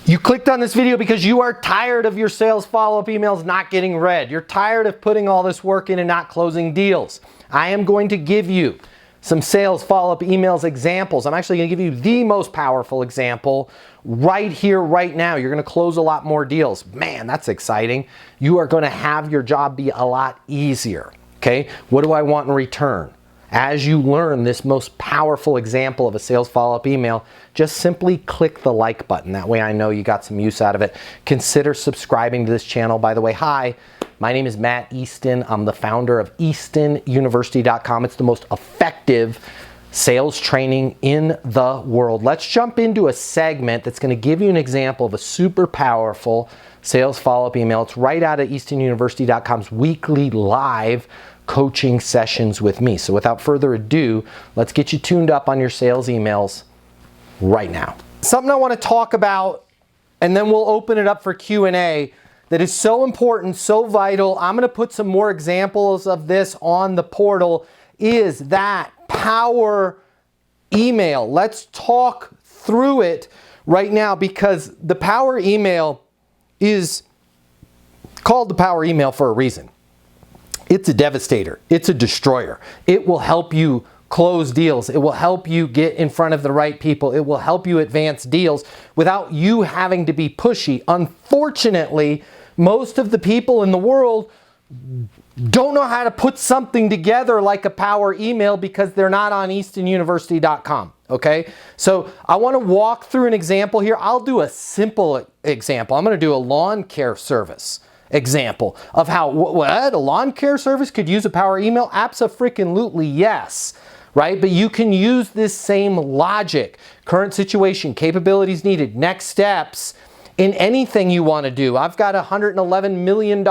You clicked on this video because you are tired of your sales follow-up emails not getting read. You're tired of putting all this work in and not closing deals. I am going to give you some sales follow-up emails examples. I'm actually going to give you the most powerful example right here, right now. You're going to close a lot more deals. Man, that's exciting. You are going to have your job be a lot easier. Okay, what do I want in return? As you learn this most powerful example of a sales follow-up email, just simply click the like button. That way I know you got some use out of it. Consider subscribing to this channel. By the way, hi, my name is Matt Easton. I'm the founder of EastonUniversity.com. It's the most effective sales training in the world. Let's jump into a segment that's going to give you an example of a super powerful sales follow-up email. It's right out of EastonUniversity.com's weekly live coaching sessions with me. So without further ado, let's get you tuned up on your sales emails right now. Something I want to talk about, and then we'll open it up for Q&A, that is so important, so vital. I'm going to put some more examples of this on the portal, is that power email. Let's talk through it right now, because the power email is called the power email for a reason. It's a devastator. It's a destroyer. It will help you close deals. It will help you get in front of the right people. It will help you advance deals without you having to be pushy. Unfortunately, most of the people in the world don't know how to put something together like a power email because they're not on EastonUniversity.com. Okay, so I want to walk through an example here. I'll do a simple example. I'm going to do a lawn care service example of how what a lawn care service could use a power email. Abso-freaking-lutely yes, right? But you can use this same logic, current situation, capabilities needed, next steps in anything you want to do. I've got a $111 million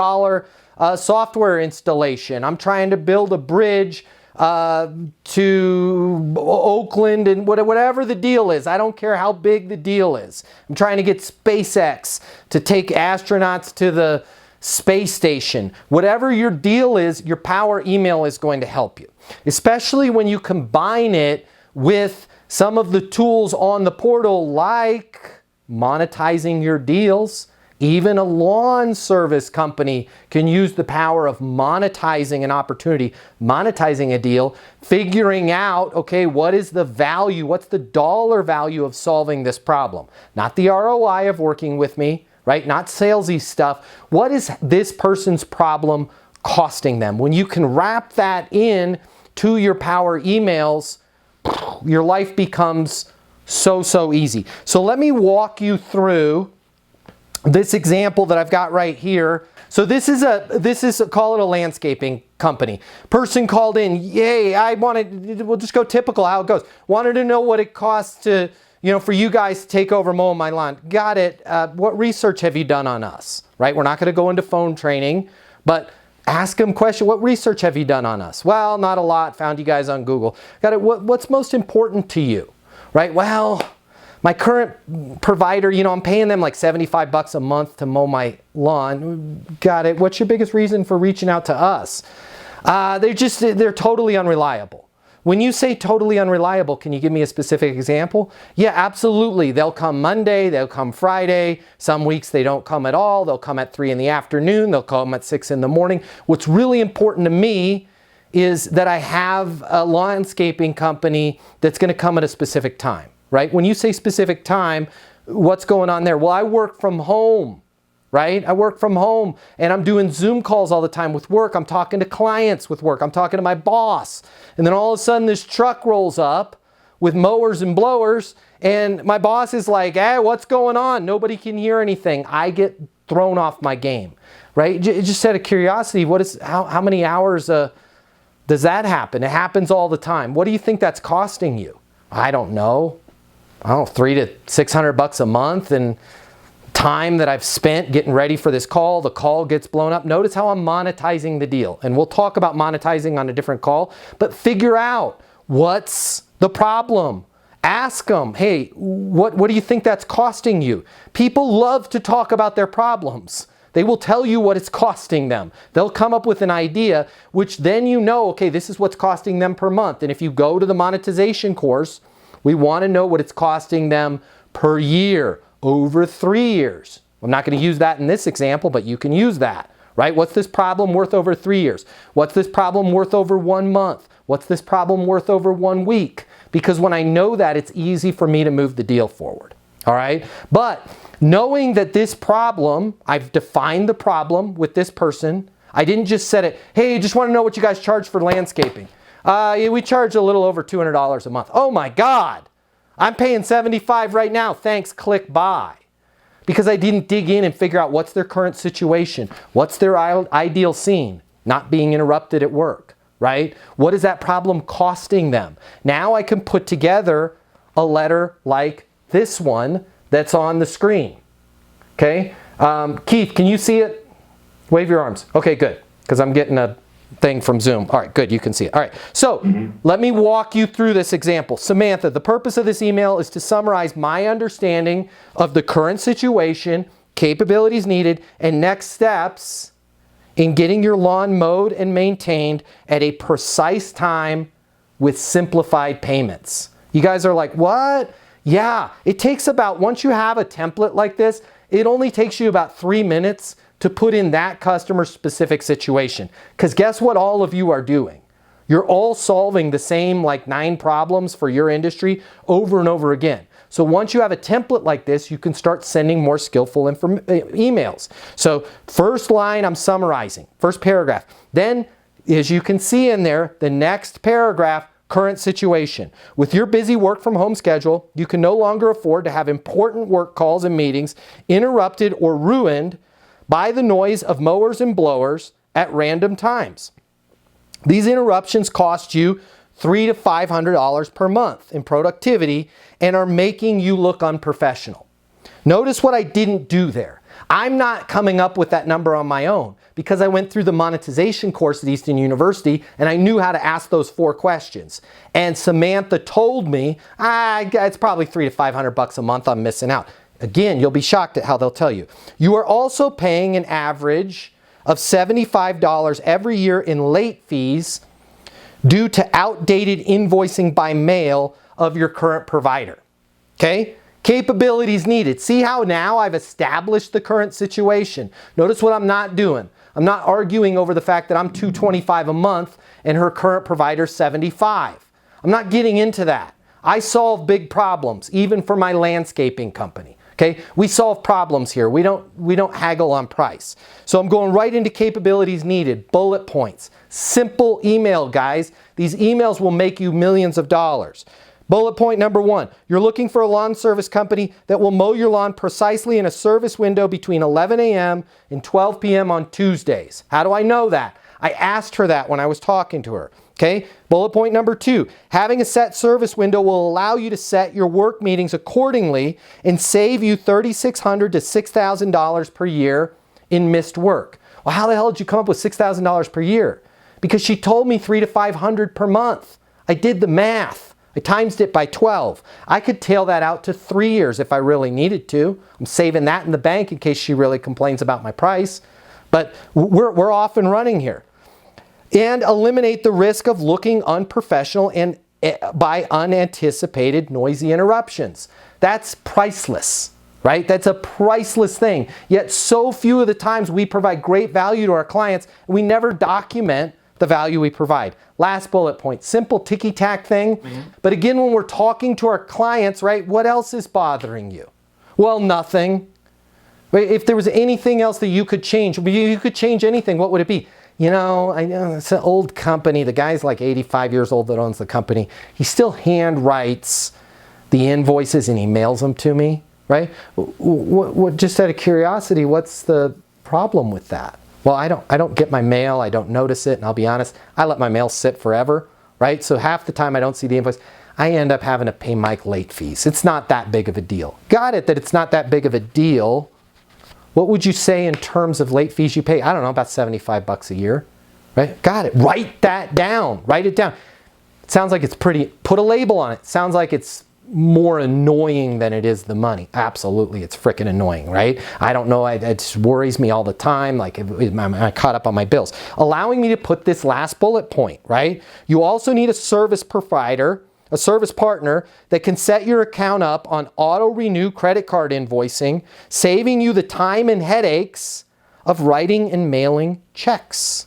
software installation. I'm trying to build a bridge to Oakland, and whatever the deal is. I don't care how big the deal is. I'm trying to get SpaceX to take astronauts to the space station. Whatever your deal is, your power email is going to help you, especially when you combine it with some of the tools on the portal like monetizing your deals. Even a lawn service company can use the power of monetizing an opportunity, monetizing a deal, figuring out, okay, what is the value, what's the dollar value of solving this problem? Not the ROI of working with me, right? Not salesy stuff. What is this person's problem costing them? When you can wrap that in to your power emails, your life becomes so easy. So let me walk you through this example that I've got right here. So this is call it a landscaping company. Person called in, yay, we'll just go typical how it goes. Wanted to know what it costs to, for you guys to take over mowing my lawn. Got it. What research have you done on us? Right? We're not going to go into phone training, but ask them question. What research have you done on us? Well, not a lot. Found you guys on Google. Got it. What's most important to you? Right? Well, my current provider, I'm paying them like $75 a month to mow my lawn. Got it. What's your biggest reason for reaching out to us? They're totally unreliable. When you say totally unreliable, can you give me a specific example? Yeah, absolutely. They'll come Monday, they'll come Friday. Some weeks they don't come at all. They'll come at 3 in the afternoon. They'll come at 6 in the morning. What's really important to me is that I have a landscaping company that's going to come at a specific time, right? When you say specific time, what's going on there? Well, I work from home. Right? I work from home and I'm doing Zoom calls all the time with work. I'm talking to clients with work. I'm talking to my boss. And then all of a sudden this truck rolls up with mowers and blowers and my boss is like, hey, what's going on? Nobody can hear anything. I get thrown off my game, right? Just out of curiosity, how many hours does that happen? It happens all the time. What do you think that's costing you? I don't know, $300 to $600 a month, and time that I've spent getting ready for this call, the call gets blown up. Notice how I'm monetizing the deal. And we'll talk about monetizing on a different call, but figure out what's the problem. Ask them, hey, what do you think that's costing you? People love to talk about their problems. They will tell you what it's costing them. They'll come up with an idea, which then okay, this is what's costing them per month. And if you go to the monetization course, we want to know what it's costing them per year, over 3 years. I'm not going to use that in this example, but you can use that, right? What's this problem worth over 3 years? What's this problem worth over 1 month? What's this problem worth over 1 week? Because when I know that, it's easy for me to move the deal forward, all right? But knowing that this problem, I've defined the problem with this person. I didn't just set it, hey, just want to know what you guys charge for landscaping. Yeah, we charge a little over $200 a month. Oh my God, I'm paying $75 right now. Thanks, click buy. Because I didn't dig in and figure out what's their current situation, what's their ideal scene, not being interrupted at work, right? What is that problem costing them? Now I can put together a letter like this one that's on the screen, okay? Keith, can you see it? Wave your arms. Okay, good, because I'm getting a thing from Zoom. All right, good, you can see it. All right, so let me walk you through this example. Samantha, the purpose of this email is to summarize my understanding of the current situation, capabilities needed, and next steps in getting your lawn mowed and maintained at a precise time with simplified payments. You guys are like, what? Yeah, it takes about, once you have a template like this, it only takes you about 3 minutes to put in that customer specific situation. Because guess what all of you are doing? You're all solving the same like 9 problems for your industry over and over again. So once you have a template like this, you can start sending more skillful emails. So first line, I'm summarizing, first paragraph. Then, as you can see in there, the next paragraph, current situation. With your busy work from home schedule, you can no longer afford to have important work calls and meetings interrupted or ruined by the noise of mowers and blowers at random times. These interruptions cost you $300 to $500 per month in productivity and are making you look unprofessional. Notice what I didn't do there. I'm not coming up with that number on my own because I went through the monetization course at Easton University and I knew how to ask those 4 questions. And Samantha told me, it's probably $300 to $500 a month I'm missing out. Again, you'll be shocked at how they'll tell you. You are also paying an average of $75 every year in late fees due to outdated invoicing by mail of your current provider. Okay? Capabilities needed. See how now I've established the current situation. Notice what I'm not doing. I'm not arguing over the fact that I'm $225 a month and her current provider's $75. I'm not getting into that. I solve big problems, even for my landscaping company. Okay, we solve problems here. We don't haggle on price. So I'm going right into capabilities needed, bullet points, simple email, guys. These emails will make you millions of dollars. Bullet point number 1, you're looking for a lawn service company that will mow your lawn precisely in a service window between 11 a.m. and 12 p.m. on Tuesdays. How do I know that? I asked her that when I was talking to her. Okay, bullet point number 2, having a set service window will allow you to set your work meetings accordingly and save you $3,600 to $6,000 per year in missed work. Well, how the hell did you come up with $6,000 per year? Because she told me $300 to $500 per month. I did the math. I times it by 12. I could tail that out to 3 years if I really needed to. I'm saving that in the bank in case she really complains about my price. But we're off and running here. And eliminate the risk of looking unprofessional and by unanticipated noisy interruptions. That's priceless, right? That's a priceless thing. Yet so few of the times we provide great value to our clients, and we never document the value we provide. Last bullet point, simple ticky-tack thing. But again, when we're talking to our clients, right, what else is bothering you? Well, nothing. If there was anything else that you could change, you could change anything, what would it be? You know, I know it's an old company. The guy's like 85 years old that owns the company. He still hand writes the invoices and he mails them to me, right? Just out of curiosity, what's the problem with that? Well, I don't get my mail. I don't notice it. And I'll be honest, I let my mail sit forever, right? So half the time I don't see the invoice. I end up having to pay Mike late fees. It's not that big of a deal. Got it that it's not that big of a deal. What would you say in terms of late fees you pay? I don't know, about $75 a year, right? Got it. Write that down. Write it down. It sounds like it's pretty, put a label on it. Sounds like it's more annoying than it is the money. Absolutely, it's freaking annoying, right? I don't know, it just worries me all the time, like I'm caught up on my bills. Allowing me to put this last bullet point, right? You also need a service provider a service partner that can set your account up on auto-renew credit card invoicing, saving you the time and headaches of writing and mailing checks,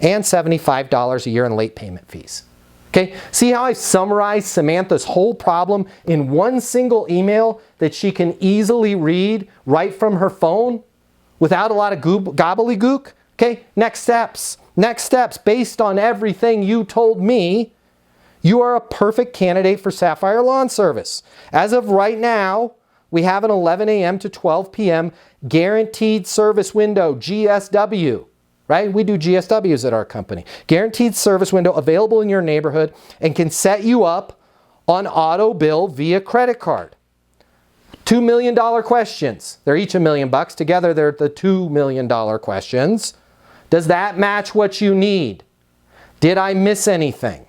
and $75 a year in late payment fees. Okay, see how I summarized Samantha's whole problem in one single email that she can easily read right from her phone without a lot of gobbledygook? Okay, next steps. Next steps, based on everything you told me, you are a perfect candidate for Sapphire Lawn Service. As of right now, we have an 11 a.m. to 12 p.m. guaranteed service window, GSW. Right? We do GSWs at our company. Guaranteed service window available in your neighborhood and can set you up on auto bill via credit card. $2 million questions. They're each $1 million. Together they're the $2 million questions. Does that match what you need? Did I miss anything?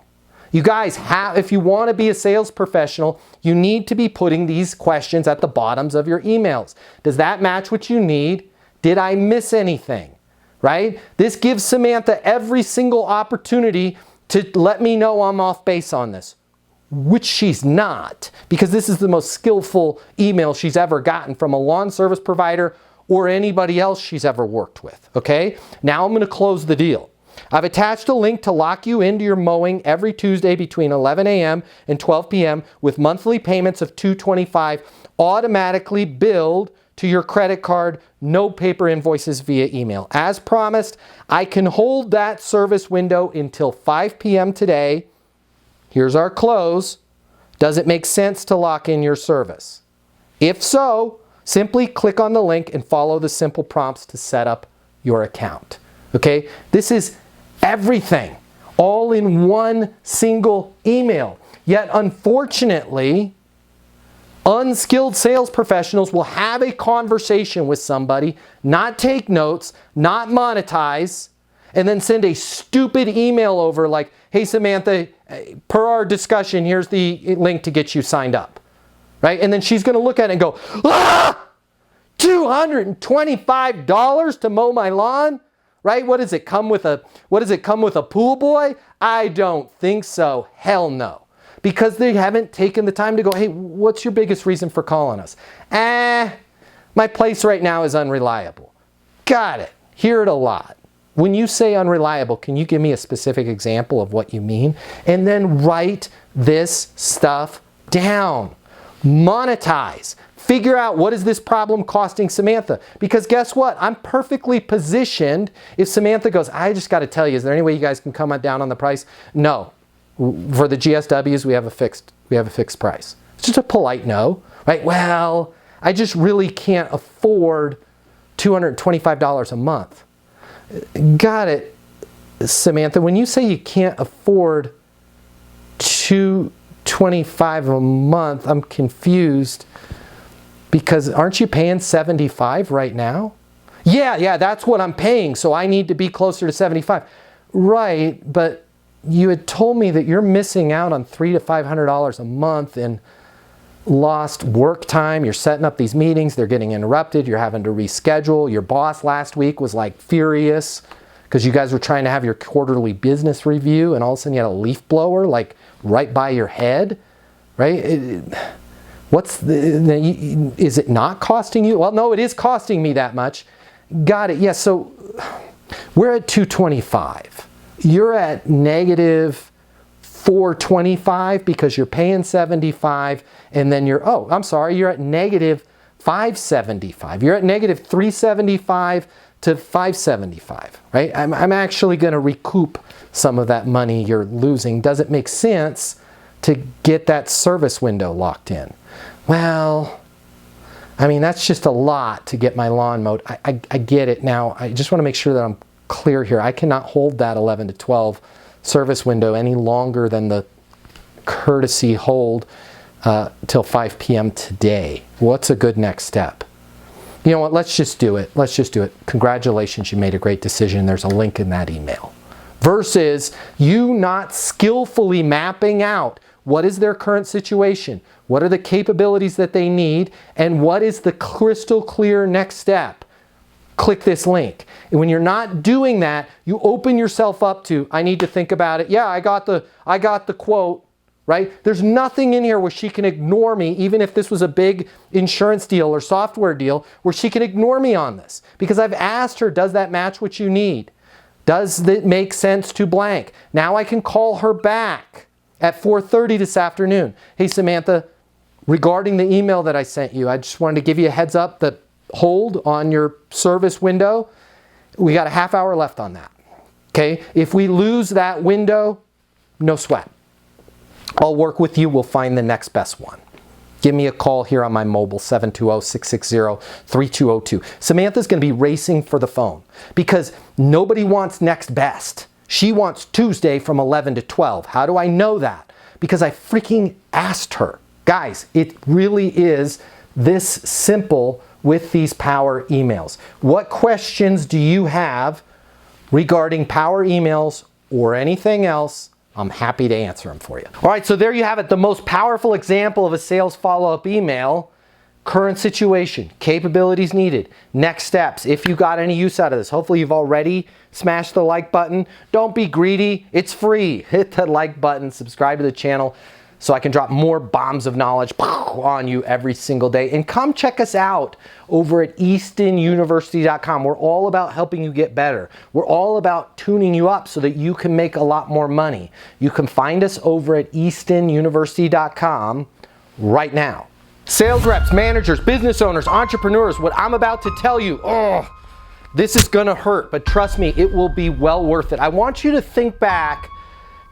You guys have, if you want to be a sales professional, you need to be putting these questions at the bottoms of your emails. Does that match what you need? Did I miss anything? Right? This gives Samantha every single opportunity to let me know I'm off base on this, which she's not, because this is the most skillful email she's ever gotten from a lawn service provider or anybody else she's ever worked with. Okay? Now I'm going to close the deal. I've attached a link to lock you into your mowing every Tuesday between 11 a.m. and 12 p.m. with monthly payments of $225 automatically billed to your credit card, no paper invoices via email. As promised, I can hold that service window until 5 p.m. today. Here's our close. Does it make sense to lock in your service? If so, simply click on the link and follow the simple prompts to set up your account. Okay? This is everything, all in one single email. Yet, unfortunately, unskilled sales professionals will have a conversation with somebody, not take notes, not monetize, and then send a stupid email over like, hey Samantha, per our discussion, here's the link to get you signed up. Right? And then she's going to look at it and go, $225 to mow my lawn? Right? What does it come with a pool boy? I don't think so. Hell no. Because they haven't taken the time to go, hey, what's your biggest reason for calling us? My place right now is unreliable. Got it. Hear it a lot. When you say unreliable, can you give me a specific example of what you mean? And then write this stuff down. Monetize. Figure out what is this problem costing Samantha. Because guess what? I'm perfectly positioned if Samantha goes, I just got to tell you, is there any way you guys can come down on the price? No. For the GSWs, we have a fixed price. It's just a polite no, right? Well, I just really can't afford $225 a month. Got it, Samantha. When you say you can't afford $225 a month, I'm confused because aren't you paying $75 right now? Yeah, that's what I'm paying, so I need to be closer to $75. Right, but you had told me that you're missing out on $300 to $500 a month in lost work time. You're setting up these meetings. They're getting interrupted. You're having to reschedule. Your boss last week was like furious because you guys were trying to have your quarterly business review and all of a sudden you had a leaf blower like right by your head, right? Is it not costing you? Well, no, it is costing me that much. Got it. Yeah, so we're at $225. You're at negative $425 because you're paying $75 and then you're at negative $575. You're at negative $375 to $575, right? I'm actually going to recoup some of that money you're losing. Does it make sense to get that service window locked in? Well, I mean, that's just a lot to get my lawn mowed. I get it now. I just want to make sure that I'm clear here. I cannot hold that 11 to 12 service window any longer than the courtesy hold till 5 p.m. today. What's a good next step? You know what? Let's just do it. Let's just do it. Congratulations, you made a great decision. There's a link in that email. Versus you not skillfully mapping out what is their current situation, what are the capabilities that they need, and what is the crystal clear next step. Click this link. And when you're not doing that, you open yourself up to, I need to think about it. Yeah, I got the quote. right? There's nothing in here where she can ignore me, even if this was a big insurance deal or software deal, where she can ignore me on this. Because I've asked her, does that match what you need? Does it make sense to blank? Now I can call her back at 4:30 this afternoon. Hey, Samantha, regarding the email that I sent you, I just wanted to give you a heads up that hold on your service window. We got a half hour left on that. Okay? If we lose that window, no sweat. I'll work with you. We'll find the next best one. Give me a call here on my mobile, 720-660-3202. Samantha's going to be racing for the phone because nobody wants next best. She wants Tuesday from 11 to 12. How do I know that? Because I freaking asked her. Guys, it really is this simple with these power emails. What questions do you have regarding power emails or anything else? I'm happy to answer them for you. All right, so there you have it, the most powerful example of a sales follow-up email. Current situation, capabilities needed, next steps. If you got any use out of this, hopefully you've already smashed the like button. Don't be greedy, it's free. Hit the like button, subscribe to the channel so I can drop more bombs of knowledge on you every single day. And come check us out over at eastonuniversity.com. We're all about helping you get better. We're all about tuning you up so that you can make a lot more money. You can find us over at eastonuniversity.com right now. Sales reps, managers, business owners, entrepreneurs, what I'm about to tell you, this is gonna hurt, but trust me, it will be well worth it. I want you to think back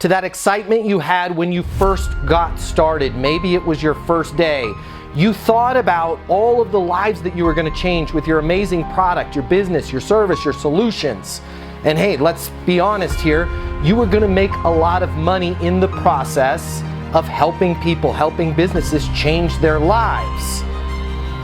to that excitement you had when you first got started. Maybe it was your first day. You thought about all of the lives that you were going to change with your amazing product, your business, your service, your solutions. And hey, let's be honest here, you were going to make a lot of money in the process of helping people, helping businesses change their lives.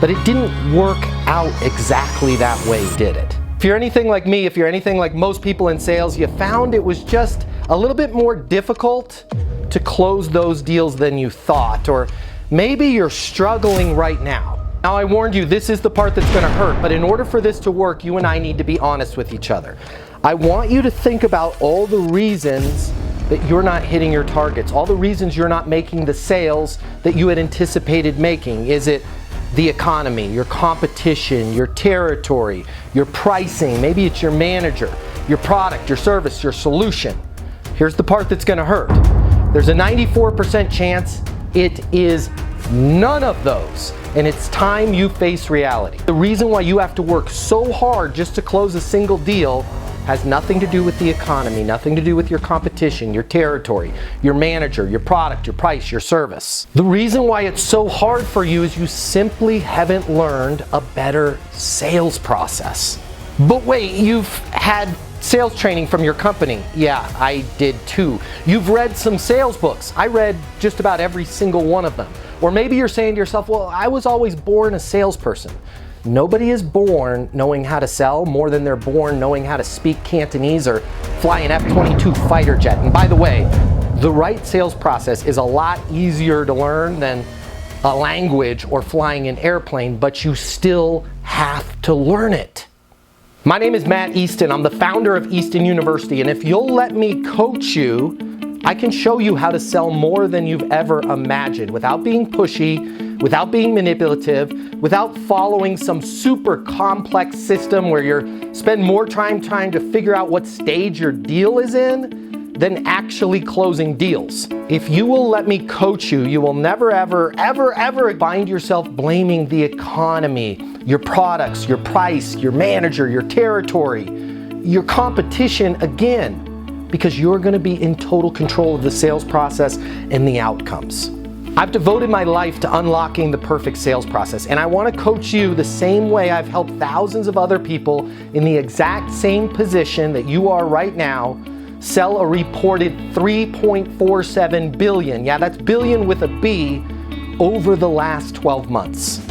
But it didn't work out exactly that way, did it? If you're anything like me, if you're anything like most people in sales, you found it was just a little bit more difficult to close those deals than you thought, or maybe you're struggling right now. Now, I warned you, this is the part that's going to hurt, but in order for this to work, you and I need to be honest with each other. I want you to think about all the reasons that you're not hitting your targets, all the reasons you're not making the sales that you had anticipated making. Is it the economy, your competition, your territory, your pricing? Maybe it's your manager, your product, your service, your solution. Here's the part that's going to hurt. There's a 94% chance it is none of those, and it's time you face reality. The reason why you have to work so hard just to close a single deal has nothing to do with the economy, nothing to do with your competition, your territory, your manager, your product, your price, your service. The reason why it's so hard for you is you simply haven't learned a better sales process. But wait, you've had sales training from your company. Yeah, I did too. You've read some sales books. I read just about every single one of them. Or maybe you're saying to yourself, well, I was always born a salesperson. Nobody is born knowing how to sell more than they're born knowing how to speak Cantonese or fly an F-22 fighter jet. And by the way, the right sales process is a lot easier to learn than a language or flying an airplane, but you still have to learn it. My name is Matt Easton. I'm the founder of Easton University, and if you'll let me coach you, I can show you how to sell more than you've ever imagined without being pushy, without being manipulative, without following some super complex system where you spend more time trying to figure out what stage your deal is in than actually closing deals. If you will let me coach you, you will never, ever, ever, ever find yourself blaming the economy, your products, your price, your manager, your territory, your competition again, because you're going to be in total control of the sales process and the outcomes. I've devoted my life to unlocking the perfect sales process, and I want to coach you the same way I've helped thousands of other people in the exact same position that you are right now sell a reported $3.47 billion, yeah, that's billion with a B, over the last 12 months.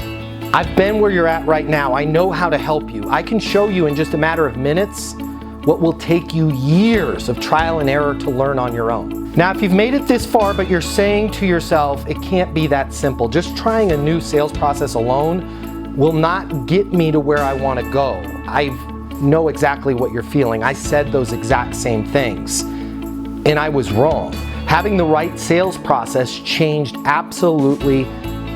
I've been where you're at right now. I know how to help you. I can show you in just a matter of minutes what will take you years of trial and error to learn on your own. Now, if you've made it this far, but you're saying to yourself, it can't be that simple, just trying a new sales process alone will not get me to where I want to go. I know exactly what you're feeling. I said those exact same things, and I was wrong. Having the right sales process changed absolutely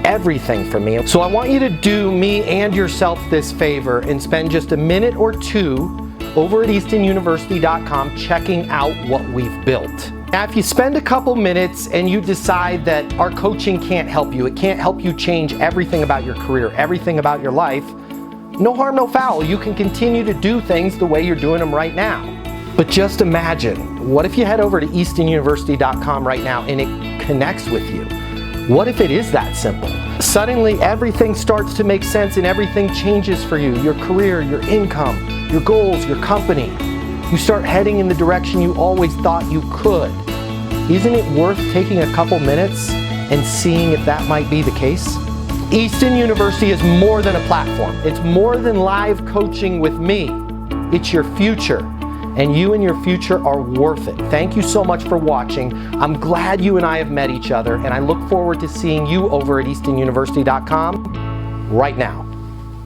everything for me. So I want you to do me and yourself this favor and spend just a minute or two over at eastonuniversity.com checking out what we've built. Now, if you spend a couple minutes and you decide that our coaching can't help you, it can't help you change everything about your career, everything about your life, no harm, no foul. You can continue to do things the way you're doing them right now. But just imagine, what if you head over to eastonuniversity.com right now and it connects with you? What if it is that simple? Suddenly everything starts to make sense and everything changes for you. Your career, your income, your goals, your company. You start heading in the direction you always thought you could. Isn't it worth taking a couple minutes and seeing if that might be the case? Easton University is more than a platform. It's more than live coaching with me. It's your future. And you and your future are worth it. Thank you so much for watching. I'm glad you and I have met each other, and I look forward to seeing you over at eastonuniversity.com right now.